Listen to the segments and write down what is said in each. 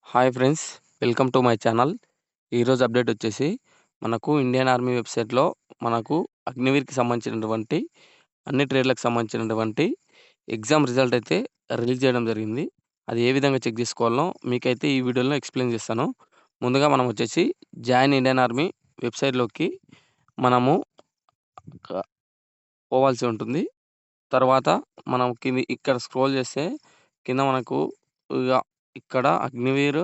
Hi friends, welcome to my channel. ఈరోజు update వచ్చేసి మనకు ఇండియన్ ఆర్మీ వెబ్సైట్‌లో మనకు అగ్నివీర్‌కి సంబంధించినటువంటి అన్ని ట్రేడ్‌లకు సంబంధించినటువంటి ఎగ్జామ్ రిజల్ట్ అయితే రిలీజ్ చేయడం జరిగింది. అది ఏ విధంగా చెక్ చేసుకోవాలో మీకైతే ఈ వీడియోలో ఎక్స్‌ప్లెయిన్ చేస్తాను. ముందుగా మనం వచ్చేసి జాయిన్ ఇండియన్ ఆర్మీ వెబ్సైట్‌లోకి మనము క పోవాల్సి ఉంటుంది. తర్వాత మనం ఇక్కడ స్క్రోల్ చేస్తే కింద మనకు ఇగ ఇక్కడ అగ్నివీర్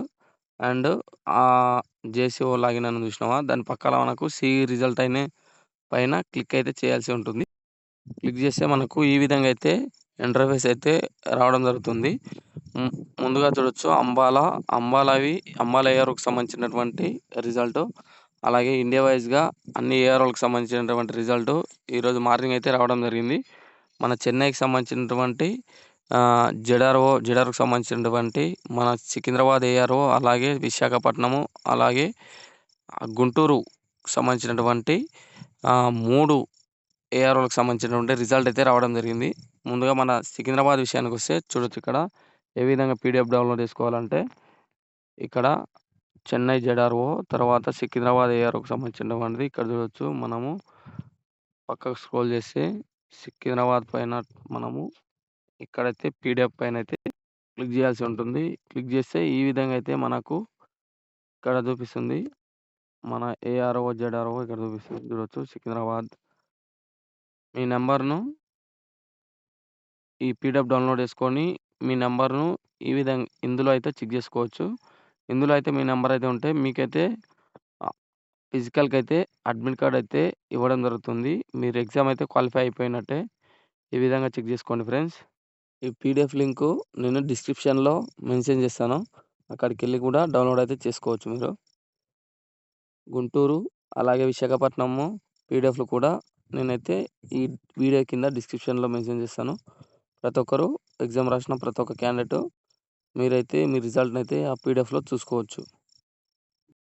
అండ్ జేసీఓ లాగిన్ అని చూసినావా? దాని పక్కన మనకు రిజల్ట్ పైన క్లిక్ అయితే చేయాల్సి ఉంటుంది. క్లిక్ చేస్తే మనకు ఈ విధంగా అయితే ఇంటర్ఫేస్ అయితే రావడం జరుగుతుంది. హ్మ్. ముందుగా చూడొచ్చు అంబాలా ఏఆర్‌ఓకి సంబంధించినటువంటి రిజల్ట్. అలాగే ఇండియా వైస్‌గా అన్ని ఏఆర్‌ఓలకు సంబంధించినటువంటి రిజల్ట్ ఈరోజు మార్నింగ్ అయితే రావడం జరిగింది. మన చెన్నైకి సంబంధించినటువంటి జెడార్‌కి సంబంధించినటువంటి మన సికింద్రాబాద్ ఏఆర్‌ఓ, అలాగే విశాఖపట్నము, అలాగే గుంటూరుకు సంబంధించినటువంటి 3 ఏఆర్‌ఓలకు సంబంధించినటువంటి రిజల్ట్ అయితే రావడం జరిగింది. ముందుగా మన సికింద్రాబాద్ విషయానికొస్తే చూడొచ్చు ఇక్కడ ఏ విధంగా పీడీఎఫ్ డౌన్లోడ్ చేసుకోవాలంటే ఇక్కడ చెన్నై జెడార్‌ఓ, తర్వాత సికింద్రాబాద్ ఏఆర్‌ఓకి సంబంధించినటువంటిది ఇక్కడ చూడొచ్చు. మనము పక్కకు స్క్రోల్ చేస్తే సికింద్రాబాద్ పైన మనము ఇక్కడైతే పీడీఎఫ్ పైనైతే క్లిక్ చేయాల్సి ఉంటుంది. క్లిక్ చేస్తే ఈ విధంగా అయితే మనకు ఇక్కడ చూపిస్తుంది. మన ఏఆర్‌ఓ, జెడార్‌ఓ ఇక్కడ చూపిస్తుంది చూడొచ్చు సికింద్రాబాద్. మీ నంబర్‌ను ఈ పీడీఎఫ్ డౌన్లోడ్ చేసుకొని మీ నంబర్‌ను ఈ విధంగా ఇందులో అయితే చెక్ చేసుకోవచ్చు. ఇందులో అయితే మీ నంబర్ అయితే ఉంటే మీకైతే ఫిజికల్‌కైతే అడ్మిట్ కార్డ్ అయితే ఇవ్వడం జరుగుతుంది. మీరు ఎగ్జామ్ అయితే క్వాలిఫై అయిపోయినట్టే. ఈ విధంగా చెక్ చేసుకోండి ఫ్రెండ్స్. ఈ పీడీఎఫ్ లింకు నేను డిస్క్రిప్షన్‌లో మెన్షన్ చేస్తాను. అక్కడికెళ్ళి కూడా డౌన్లోడ్ అయితే చేసుకోవచ్చు మీరు. గుంటూరు, అలాగే విశాఖపట్నము పీడీఎఫ్‌లు కూడా నేనైతే ఈ వీడియో కింద డిస్క్రిప్షన్‌లో మెన్షన్ చేస్తాను. ప్రతి ఒక్కరు ఎగ్జామ్ రాసిన ప్రతి ఒక్క క్యాండిడేట్ మీరైతే మీ రిజల్ట్‌నైతే ఆ పీడీఎఫ్‌లో చూసుకోవచ్చు.